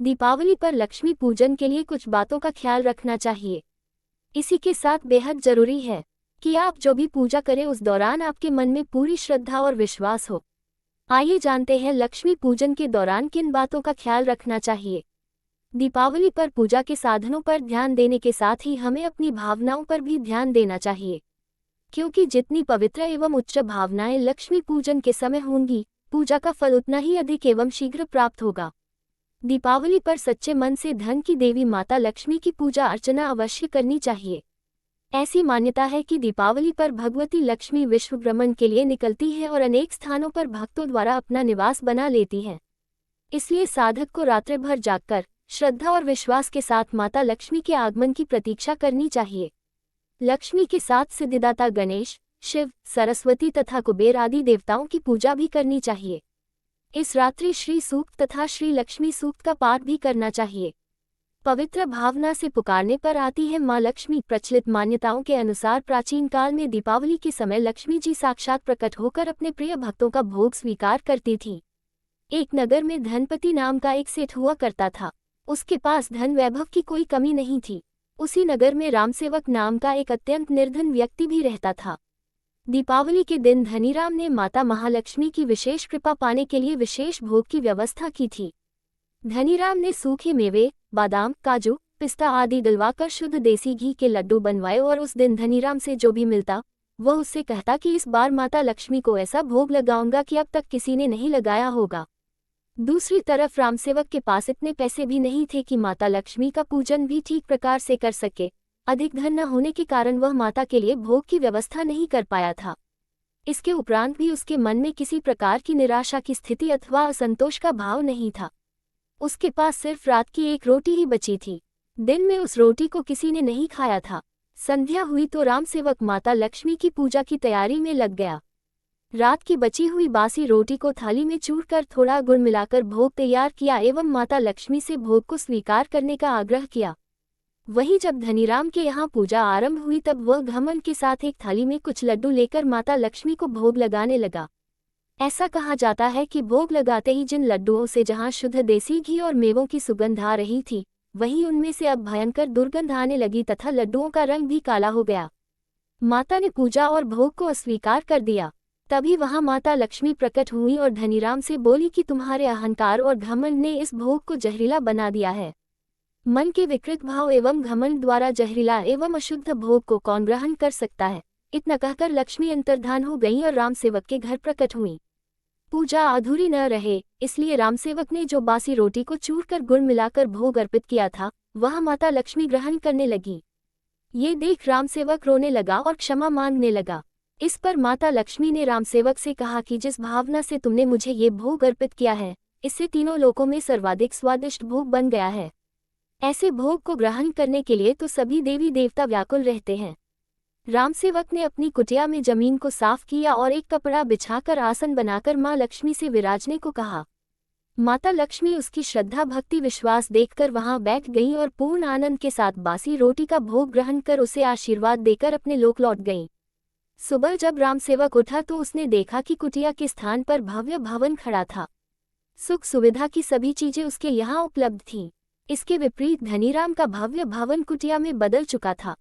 दीपावली पर लक्ष्मी पूजन के लिए कुछ बातों का ख्याल रखना चाहिए। इसी के साथ बेहद जरूरी है कि आप जो भी पूजा करें उस दौरान आपके मन में पूरी श्रद्धा और विश्वास हो। आइए जानते हैं लक्ष्मी पूजन के दौरान किन बातों का ख्याल रखना चाहिए। दीपावली पर पूजा के साधनों पर ध्यान देने के साथ ही हमें अपनी भावनाओं पर भी ध्यान देना चाहिए, क्योंकि जितनी पवित्र एवं उच्च भावनाएं लक्ष्मी पूजन के समय होंगी, पूजा का फल उतना ही अधिक एवं शीघ्र प्राप्त होगा। दीपावली पर सच्चे मन से धन की देवी माता लक्ष्मी की पूजा अर्चना अवश्य करनी चाहिए। ऐसी मान्यता है कि दीपावली पर भगवती लक्ष्मी विश्व भ्रमण के लिए निकलती है और अनेक स्थानों पर भक्तों द्वारा अपना निवास बना लेती हैं। इसलिए साधक को रात्रि भर जागकर श्रद्धा और विश्वास के साथ माता लक्ष्मी के आगमन की प्रतीक्षा करनी चाहिए। लक्ष्मी के साथ सिद्धिदाता गणेश, शिव, सरस्वती तथा कुबेर आदि देवताओं की पूजा भी करनी चाहिए। इस रात्रि श्री सूक्त तथा श्री लक्ष्मी सूक्त का पाठ भी करना चाहिए। पवित्र भावना से पुकारने पर आती है मां लक्ष्मी। प्रचलित मान्यताओं के अनुसार प्राचीन काल में दीपावली के समय लक्ष्मी जी साक्षात प्रकट होकर अपने प्रिय भक्तों का भोग स्वीकार करती थी। एक नगर में धनपति नाम का एक सेठ हुआ करता था। उसके पास धन वैभव की कोई कमी नहीं थी। उसी नगर में रामसेवक नाम का एक अत्यंत निर्धन व्यक्ति भी रहता था। दीपावली के दिन धनीराम ने माता महालक्ष्मी की विशेष कृपा पाने के लिए विशेष भोग की व्यवस्था की थी। धनीराम ने सूखे मेवे, बादाम, काजू, पिस्ता आदि डलवाकर शुद्ध देसी घी के लड्डू बनवाए और उस दिन धनीराम से जो भी मिलता वह उससे कहता कि इस बार माता लक्ष्मी को ऐसा भोग लगाऊंगा कि अब तक किसी ने नहीं लगाया होगा। दूसरी तरफ रामसेवक के पास इतने पैसे भी नहीं थे कि माता लक्ष्मी का पूजन भी ठीक प्रकार से कर सके। अधिक धन न होने के कारण वह माता के लिए भोग की व्यवस्था नहीं कर पाया था। इसके उपरांत भी उसके मन में किसी प्रकार की निराशा की स्थिति अथवा असंतोष का भाव नहीं था। उसके पास सिर्फ रात की एक रोटी ही बची थी। दिन में उस रोटी को किसी ने नहीं खाया था। संध्या हुई तो रामसेवक माता लक्ष्मी की पूजा की तैयारी में लग गया। रात की बची हुई बासी रोटी को थाली में चूरकर थोड़ा गुड़ मिलाकर भोग तैयार किया एवं माता लक्ष्मी से भोग को स्वीकार करने का आग्रह किया। वहीं जब धनीराम के यहाँ पूजा आरंभ हुई तब वह घमंड के साथ एक थाली में कुछ लड्डू लेकर माता लक्ष्मी को भोग लगाने लगा। ऐसा कहा जाता है कि भोग लगाते ही जिन लड्डुओं से जहाँ शुद्ध देसी घी और मेवों की सुगंध आ रही थी, वहीं उनमें से अब भयंकर दुर्गंध आने लगी तथा लड्डुओं का रंग भी काला हो गया। माता ने पूजा और भोग को अस्वीकार कर दिया। तभी वहां माता लक्ष्मी प्रकट हुई और धनीराम से बोली कि तुम्हारे अहंकार और घमंड ने इस भोग को जहरीला बना दिया है। मन के विकृत भाव एवं घमंड द्वारा जहरीला एवं अशुद्ध भोग को कौन ग्रहण कर सकता है। इतना कहकर लक्ष्मी अंतर्धान हो गई और रामसेवक के घर प्रकट हुई। पूजा अधूरी न रहे इसलिए रामसेवक ने जो बासी रोटी को चूरकर गुड़ मिलाकर भोग अर्पित किया था वह माता लक्ष्मी ग्रहण करने लगी। ये देख रामसेवक रोने लगा और क्षमा मांगने लगा। इस पर माता लक्ष्मी ने रामसेवक से कहा कि जिस भावना से तुमने मुझे ये भोग अर्पित किया है, इससे तीनों लोकों में सर्वाधिक स्वादिष्ट भोग बन गया है। ऐसे भोग को ग्रहण करने के लिए तो सभी देवी देवता व्याकुल रहते हैं। रामसेवक ने अपनी कुटिया में जमीन को साफ किया और एक कपड़ा बिछाकर आसन बनाकर मां लक्ष्मी से विराजने को कहा। माता लक्ष्मी उसकी श्रद्धा भक्ति विश्वास देखकर वहां बैठ गईं और पूर्ण आनंद के साथ बासी रोटी का भोग ग्रहण कर उसे आशीर्वाद देकर अपने लोक लौट गईं। सुबह जब रामसेवक उठा तो उसने देखा कि कुटिया के स्थान पर भव्य भवन खड़ा था। सुख सुविधा की सभी चीजें उसके यहाँ उपलब्ध थीं। इसके विपरीत धनीराम का भव्य भवन कुटिया में बदल चुका था।